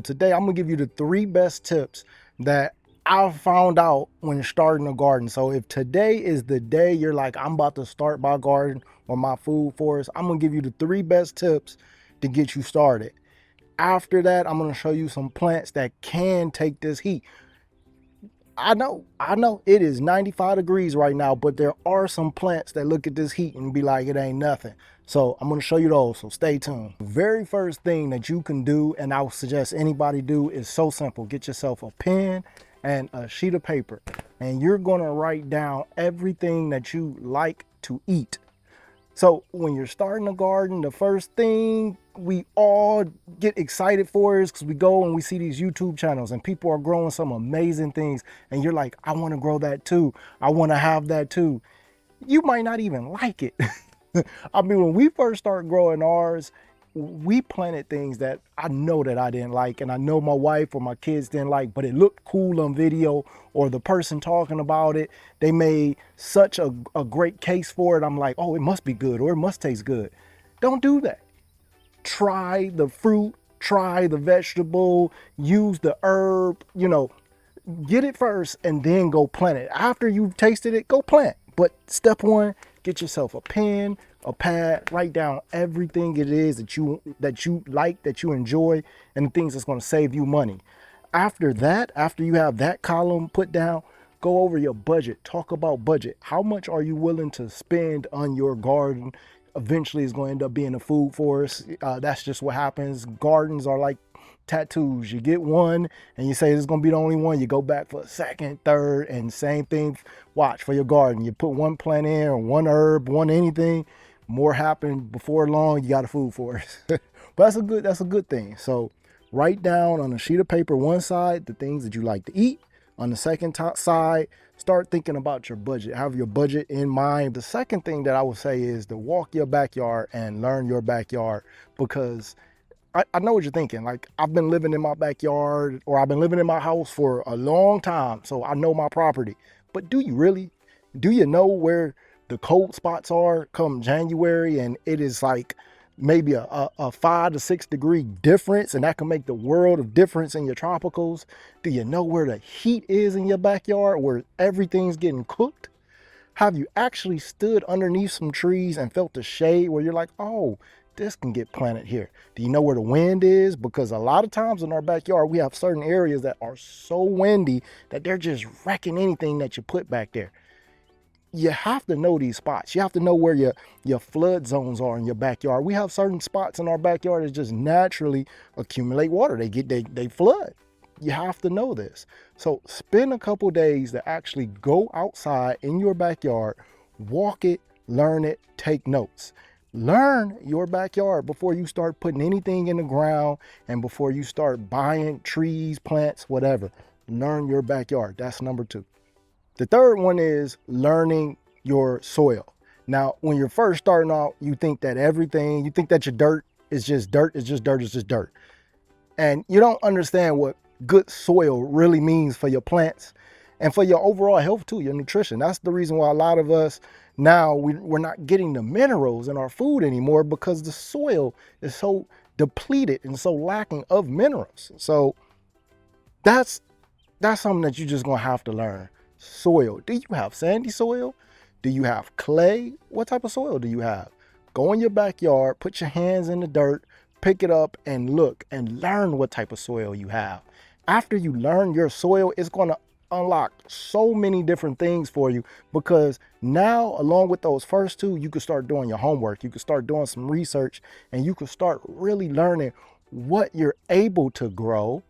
Today I'm gonna give you the 3 best tips that I found out when starting a garden. So if today is the day you're like, I'm about to start my garden or my food forest, I'm gonna give you the 3 best tips to get you started. After that, I'm gonna show you some plants that can take this heat. I know it is 95 degrees right now, but there are some plants that look at this heat and be like, it ain't nothing. So I'm gonna show you those, so stay tuned. The very first thing that you can do, and I would suggest anybody do, is so simple. Get yourself a pen and a sheet of paper, and you're gonna write down everything that you like to eat. So when you're starting a garden, the first thing we all get excited for is because we go and we see these YouTube channels and people are growing some amazing things. And you're like, I want to grow that too. I want to have that too. You might not even like it. I mean, when we first started growing ours, we planted things that I know that I didn't like, and I know my wife or my kids didn't like, but it looked cool on video, or the person talking about it, they made such a great case for it. I'm like, oh, it must be good, or it must taste good. Don't do that. Try the fruit, try the vegetable, use the herb, get it first and then go plant it. After you've tasted it, go plant. But step one, get yourself a pen, a pad, write down everything it is that you like, that you enjoy, and the things that's going to save you money. After that, after you have that column put down, go over your budget. Talk about budget. How much are you willing to spend on your garden? Eventually it's going to end up being a food forest. That's just what happens. Gardens are like tattoos. You get one and you say this is going to be the only one. You go back for a second, third, and same thing. Watch for your garden. You put one plant in, or one herb, one anything, more happen. Before long, you got a food forest. But that's a good thing. So write down on a sheet of paper one side the things that you like to eat. On the second side, start thinking about your budget. Have your budget in mind. The second thing that I would say is to walk your backyard and learn your backyard, because I know what you're thinking. Like, I've been living in my backyard, or I've been living in my house for a long time, so I know my property. But do you really? Do you know where the cold spots are come January, and it is like maybe a 5 to 6 degree difference, and that can make the world of difference in your tropicals? Do you know where the heat is in your backyard, where everything's getting cooked? Have you actually stood underneath some trees and felt the shade where you're like, oh, this can get planted here? Do you know where the wind is? Because a lot of times in our backyard, we have certain areas that are so windy that they're just wrecking anything that you put back there. You have to know these spots. You have to know where your flood zones are in your backyard. We have certain spots in our backyard that just naturally accumulate water. They flood. You have to know this. So spend a couple days to actually go outside in your backyard, walk it, learn it, take notes. Learn your backyard before you start putting anything in the ground, and before you start buying trees, plants, whatever. Learn your backyard. That's number 2. The third one is learning your soil. Now, when you're first starting out, you think that your dirt is just dirt, it's just dirt, it's just dirt. And you don't understand what good soil really means for your plants and for your overall health too, your nutrition. That's the reason why a lot of us now, we're not getting the minerals in our food anymore, because the soil is so depleted and so lacking of minerals. So that's something that you're just gonna have to learn. Soil. Do you have sandy soil? Do you have clay? What type of soil do you have? Go in your backyard, put your hands in the dirt, pick it up and look and learn what type of soil you have. After you learn your soil, it's going to unlock so many different things for you, because now, along with those first 2, you can start doing your homework. You can start doing some research, and you can start really learning what you're able to grow,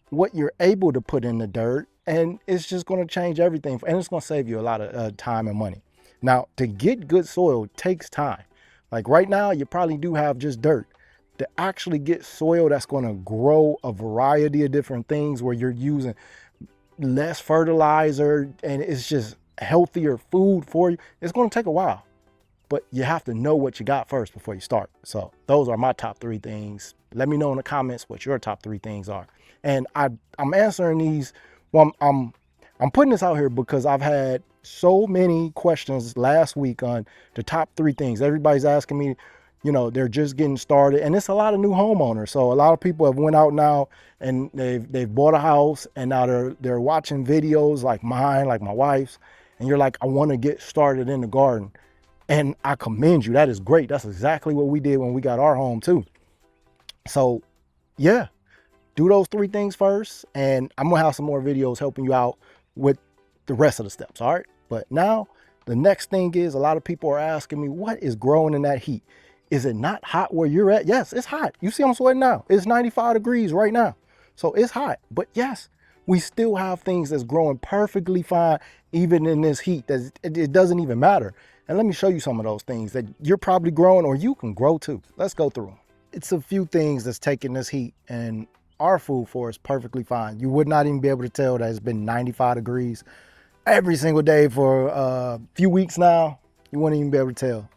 what you're able to put in the dirt, and it's just going to change everything, and it's going to save you a lot of time and money. Now, to get good soil takes time. Like right now, you probably do have just dirt. To actually get soil that's going to grow a variety of different things, where you're using less fertilizer and it's just healthier food for you, it's going to take a while. But you have to know what you got first before you start. So those are my top 3 things. Let me know in the comments what your top 3 things are. And I'm answering these. Well, I'm putting this out here because I've had so many questions last week on the top 3 things. Everybody's asking me, you know, they're just getting started, and it's a lot of new homeowners. So a lot of people have went out now and they've bought a house, and now they're watching videos like mine, like my wife's, and you're like, I want to get started in the garden. And I commend you. That is great. That's exactly what we did when we got our home too. So yeah, do those 3 things first, and I'm gonna have some more videos helping you out with the rest of the steps. All right. But now the next thing is, a lot of people are asking me, what is growing in that heat? Is it not hot where you're at? Yes, it's hot. You see I'm sweating now. It's 95 degrees right now. So it's hot. But yes, we still have things that's growing perfectly fine, even in this heat. It doesn't even matter. And let me show you some of those things that you're probably growing, or you can grow too. Let's go through them. It's a few things that's taking this heat and our food forest perfectly fine. You would not even be able to tell that it's been 95 degrees every single day for a few weeks now. You wouldn't even be able to tell.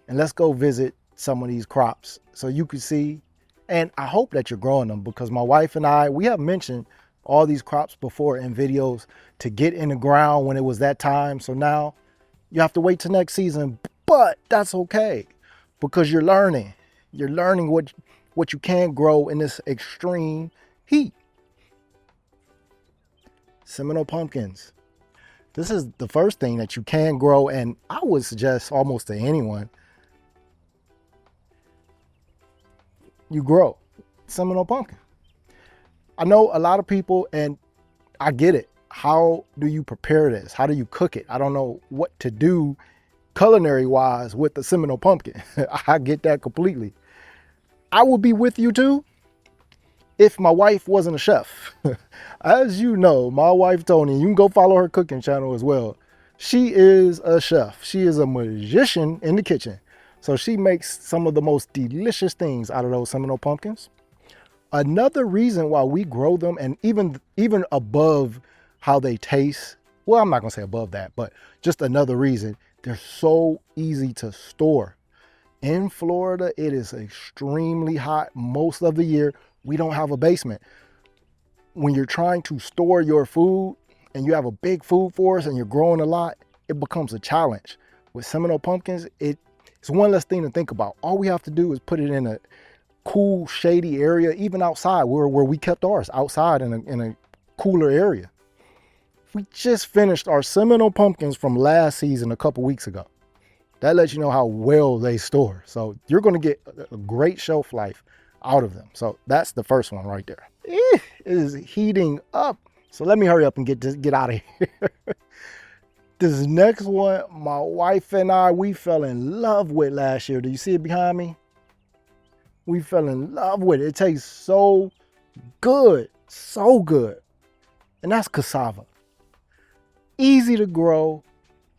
And let's go visit some of these crops so you can see. And I hope that you're growing them, because my wife and I, we have mentioned all these crops before in videos to get in the ground when it was that time. So now you have to wait till next season, but that's okay, because you're learning. You're learning what you can grow in this extreme heat. Seminole pumpkins. This is the first thing that you can grow, and I would suggest almost to anyone, you grow Seminole pumpkin. I know a lot of people, and I get it. How do you prepare this? How do you cook it? I don't know what to do culinary wise with the Seminole pumpkin. I get that completely. I would be with you too if my wife wasn't a chef. As you know, my wife Tony, you can go follow her cooking channel as well. She is a chef. She is a magician in the kitchen. So she makes some of the most delicious things out of those Seminole pumpkins. Another reason why we grow them, and even above how they taste, well, I'm not gonna say above that, but just another reason, they're so easy to store. In Florida, it is extremely hot most of the year. We don't have a basement. When you're trying to store your food and you have a big food forest and you're growing a lot, it becomes a challenge. With Seminole pumpkins, it's one less thing to think about. All we have to do is put it in a cool, shady area, even outside where we kept ours, outside in a cooler area. We just finished our Seminole pumpkins from last season a couple weeks ago. That lets you know how well they store. So you're going to get a great shelf life out of them. So that's the first one right there. It is heating up. So let me hurry up and get out of here. This next one, my wife and I, we fell in love with last year. Do you see it behind me? We fell in love with it. It tastes so good, so good. And that's cassava. Easy to grow.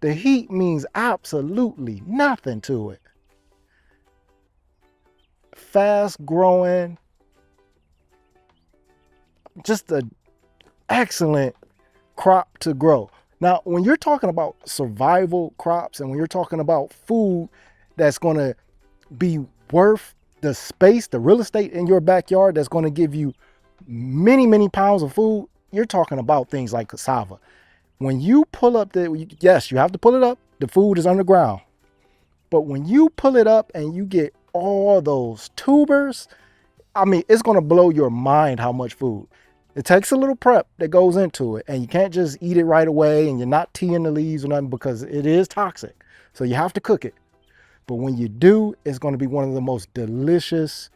The heat means absolutely nothing to it. Fast growing. Just an excellent crop to grow. Now, when you're talking about survival crops and when you're talking about food that's going to be worth the space, the real estate in your backyard that's going to give you many, many pounds of food, you're talking about things like cassava. When you pull up yes, you have to pull it up. The food is underground. But when you pull it up and you get all those tubers, I mean, it's going to blow your mind how much food. It takes a little prep that goes into it, and you can't just eat it right away, and you're not teeing the leaves or nothing, because it is toxic. So you have to cook it. But when you do, it's going to be one of the most delicious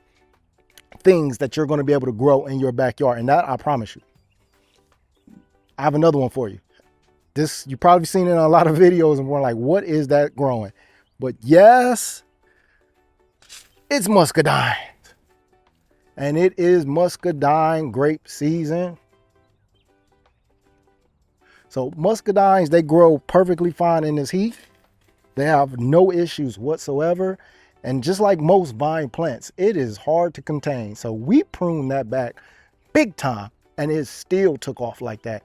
things that you're going to be able to grow in your backyard. And that, I promise you. I have another one for you. This, you've probably seen it in a lot of videos and we're like, what is that growing? But yes, it's muscadine. And it is muscadine grape season. So muscadines, they grow perfectly fine in this heat. They have no issues whatsoever. And just like most vine plants, it is hard to contain. So we pruned that back big time, and it still took off like that.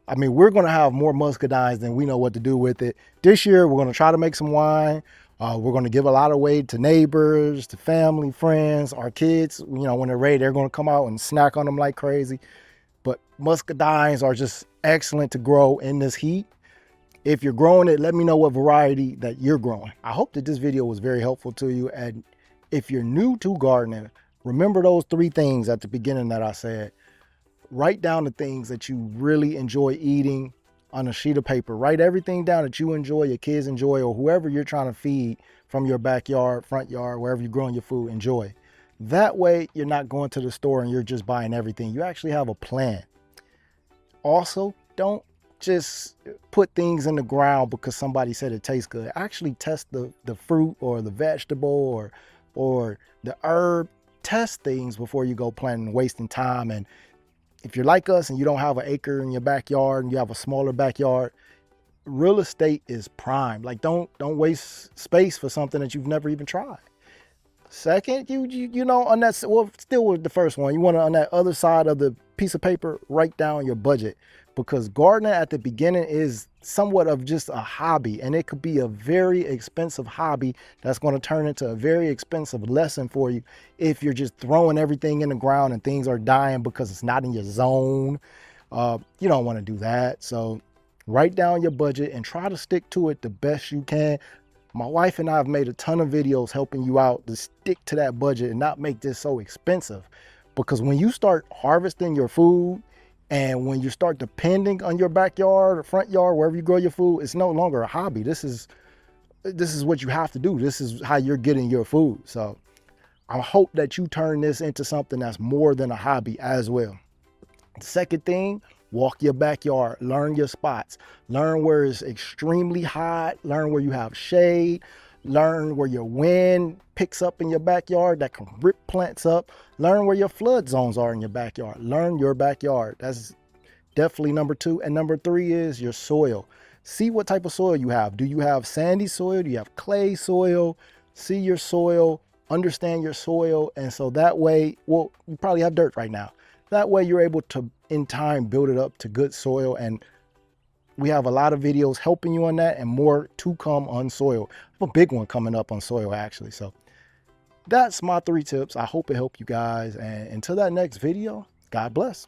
I mean, we're going to have more muscadines than we know what to do with it. This year, we're going to try to make some wine. We're going to give a lot away to neighbors, to family, friends, our kids. You know, when they're ready, they're going to come out and snack on them like crazy. But muscadines are just excellent to grow in this heat. If you're growing it, let me know what variety that you're growing. I hope that this video was very helpful to you. And if you're new to gardening, remember those 3 things at the beginning that I said. Write down the things that you really enjoy eating on a sheet of paper. Write everything down that you enjoy, your kids enjoy, or whoever you're trying to feed from your backyard, front yard, wherever you're growing your food, enjoy. That way, you're not going to the store and you're just buying everything. You actually have a plan. Also, don't just put things in the ground because somebody said it tastes good. Actually test the fruit or the vegetable or the herb. Test things before you go planting, wasting time. And if you're like us and you don't have an acre in your backyard and you have a smaller backyard, real estate is prime. Like don't waste space for something that you've never even tried. Second, you know, on that, well, still with the first one, you want to, on that other side of the piece of paper, write down your budget, because gardening at the beginning is somewhat of just a hobby, and it could be a very expensive hobby that's going to turn into a very expensive lesson for you if you're just throwing everything in the ground and things are dying because it's not in your zone. You don't want to do that. So write down your budget and try to stick to it the best you can. My wife and I have made a ton of videos helping you out to stick to that budget and not make this so expensive. Because when you start harvesting your food and when you start depending on your backyard or front yard, wherever you grow your food, it's no longer a hobby. This is what you have to do. This is how you're getting your food. So I hope that you turn this into something that's more than a hobby as well. The second thing, walk your backyard, learn your spots, learn where it's extremely hot, learn where you have shade, learn where your wind picks up in your backyard that can rip plants up, learn where your flood zones are in your backyard, learn your backyard. That's definitely number 2. And number 3 is your soil. See what type of soil you have. Do you have sandy soil? Do you have clay soil? See your soil, understand your soil. And so that way, well, you probably have dirt right now. That way you're able to, in time, build it up to good soil. And we have a lot of videos helping you on that and more to come on soil. I have a big one coming up on soil, actually. So that's my 3 tips. I hope it helped you guys. And until that next video, God bless.